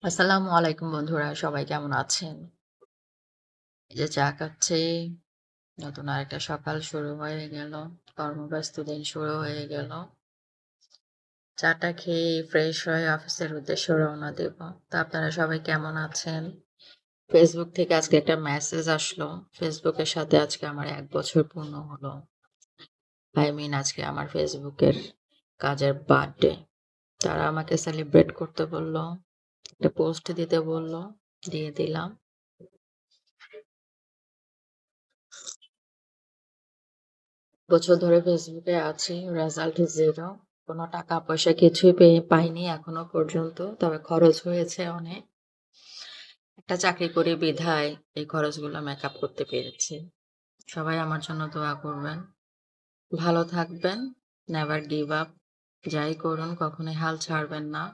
আসসালামু আলাইকুম বন্ধুরা, সবাই কেমন আছেন? এই যে চা খাচ্ছি, নতুন আরেকটা সকাল শুরু হয়ে গেল। কর্মব্যস্ত দিন শুরু হয়ে গেল। চাটা খেয়ে ফ্রেশ হয়ে অফিসের উদ্দেশ্যে রওনা দেব। তো আপনারা সবাই কেমন আছেন? ফেসবুক থেকে আজকে একটা মেসেজ আসলো। ফেসবুকের সাথে আজকে আমার ১ বছর পূর্ণ হলো। আজকে আমার ফেসবুকের কাজের বার্থডে। তারা আমাকে সেলিব্রেট করতে বলল। একটা পোস্ট দিতে বলল, দিয়ে দিলাম। বছর ধরে ফেসবুকে আছি। রেজাল্ট 0। কোনো টাকা পয়সা কিছুই পাইনি এখনো পর্যন্ত। তবে খরচ হয়েছে অনেক। একটা চাকরি করি বিধায় এই খরচগুলো মেকআপ করতে পেরেছি। সবাই আমার জন্য দোয়া করবেন। ভালো থাকবেন। Never give up. যাই করুন কখনোই হাল ছাড়বেন না।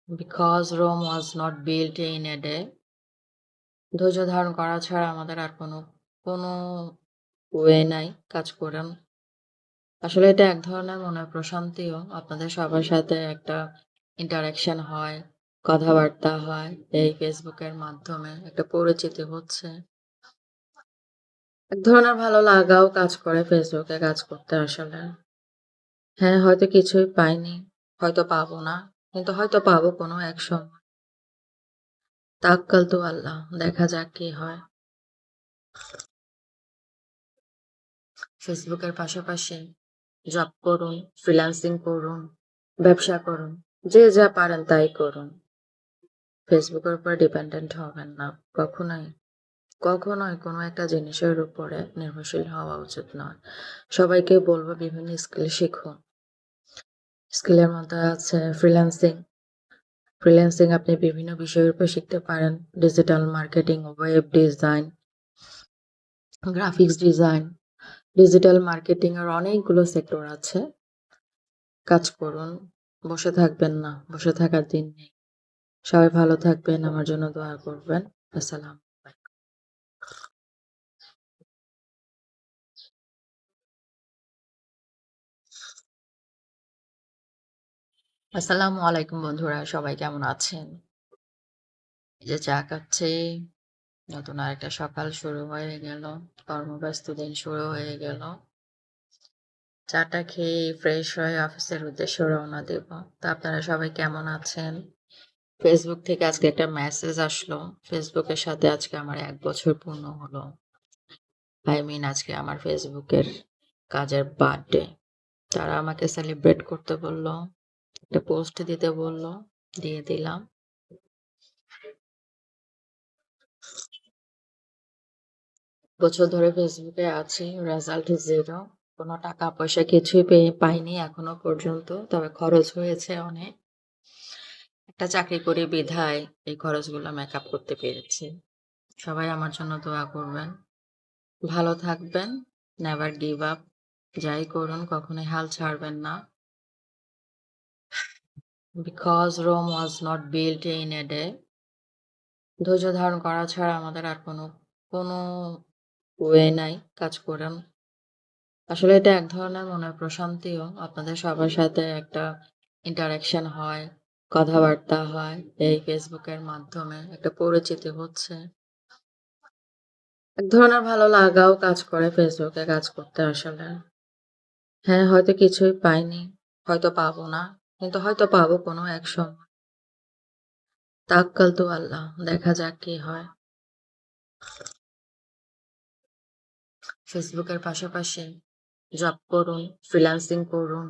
Because Rome was not built in a day. ধৈর্য ধারণ করা ছাড়া আমাদের আর কোনো ওয়ে নাই। কাজ করেন। আসলে এটা এক ধরনের মনের প্রশান্তিও। আপনাদের সবার সাথে একটা ইন্টারেকশন হয়, কথাবার্তা হয়। এই ফেসবুকের মাধ্যমে একটা পরিচিতি হচ্ছে। এক ধরনের ভালো লাগাও কাজ করে ফেসবুকে কাজ করতে আসলে। হ্যাঁ, হয়তো কিছুই পাইনি, হয়তো পাবো না, কিন্তু হয়তো পাবো কোনো এক সময়। তাওয়াক্কাল তু আল্লাহ, দেখা যাক কি হয়। ফেসবুকের পাশাপাশি জব করুন, ফ্রিল্যান্সিং করুন, ব্যবসা করুন। যে যা পারেন তাই করুন। ফেসবুকের উপর ডিপেন্ডেন্ট হবেন না। কখনোই, কখনোই কোনো একটা জিনিসের উপরে নির্ভরশীল হওয়া উচিত নয়। সবাইকে বলব বিভিন্ন স্কিল শিখুন। স্কিলের মধ্যে আছে ফ্রিল্যান্সিং। ফ্রিল্যান্সিং আপনি বিভিন্ন বিষয়ের উপর শিখতে পারেন। Digital marketing, web design, graphics design. Digital marketing এর অনেকগুলো সেক্টর আছে। কাজ করুন। বসে থাকবেন না। বসে থাকার দিন নেই। সবাই ভালো থাকবেন। আমার জন্য দোয়া করবেন। আসসালাম। আসসালামু আলাইকুম বন্ধুরা, সবাই কেমন আছেন? এই যে চা খাচ্ছি, নতুন আরেকটা সকাল শুরু হয়ে গেল। কর্মব্যস্ত দিন শুরু হয়ে গেল। চাটা খেয়ে ফ্রেশ হয়ে অফিসের উদ্দেশ্যে রওনা দেব। তো আপনারা সবাই কেমন আছেন? ফেসবুক থেকে আজকে একটা মেসেজ আসলো। ফেসবুকের সাথে আজকে আমার ১ বছর পূর্ণ হলো। আজকে আমার ফেসবুকের কাজের বার্থডে। তারা আমাকে সেলিব্রেট করতে বলল। একটা পোস্ট দিতে বলল, দিয়ে দিলাম। বছর ধরে ফেসবুকে আছি। রেজাল্ট 0। কোনো টাকা পয়সা কিছুই পাইনি এখনো পর্যন্ত। তবে খরচ হয়েছে অনেক। একটা চাকরি করি বিধায় এই খরচগুলো মেকআপ করতে পেরেছি। সবাই আমার জন্য দোয়া করবেন। ভালো থাকবেন। Never give up. যাই করুন কখনোই হাল ছাড়বেন না। Because Rome was not built in a day. ধৈর্য ধারণ করা ছাড়া আমাদের আর কোনো ওয়ে নাই। কাজ করেন। আসলে এটা এক ধরনের মনের প্রশান্তিও। আপনাদের সবার সাথে একটা ইন্টারেকশন হয়, কথাবার্তা হয়। এই ফেসবুকের মাধ্যমে একটা পরিচিতি হচ্ছে। এক ধরনের ভালো লাগাও কাজ করে ফেসবুকে কাজ করতে আসলে। হ্যাঁ, হয়তো কিছুই পাইনি, হয়তো পাবো না, কিন্তু হয়তো পাবো কোনো এক সময়। তাওয়াক্কাল তু আল্লাহ, দেখা যাক কি হয়। ফেসবুকের পাশাপাশি জব করুন, ফ্রিল্যান্সিং করুন,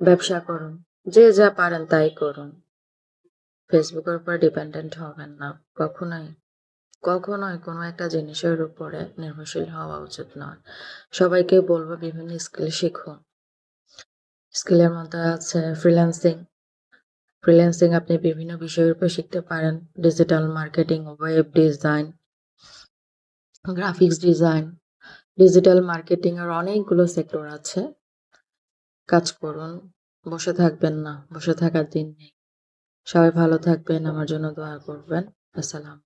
ব্যবসা করুন। যে যা পারেন তাই করুন। ফেসবুকের উপর ডিপেন্ডেন্ট হবেন না। কখনোই, কখনোই কোনো একটা জিনিসের উপরে নির্ভরশীল হওয়া উচিত নয়। সবাইকে বলব বিভিন্ন স্কিল শিখুন। স্কিলের মধ্যে আছে ফ্রিল্যান্সিং। ফ্রিল্যান্সিং আপনি বিভিন্ন বিষয়ের উপর শিখতে পারেন। Digital marketing, web design, graphics design. Digital marketing এর অনেকগুলো সেক্টর আছে। কাজ করুন। বসে থাকবেন না। বসে থাকার দিন নেই। সবাই ভালো থাকবেন। আমার জন্য দোয়া করবেন। আসসালাম।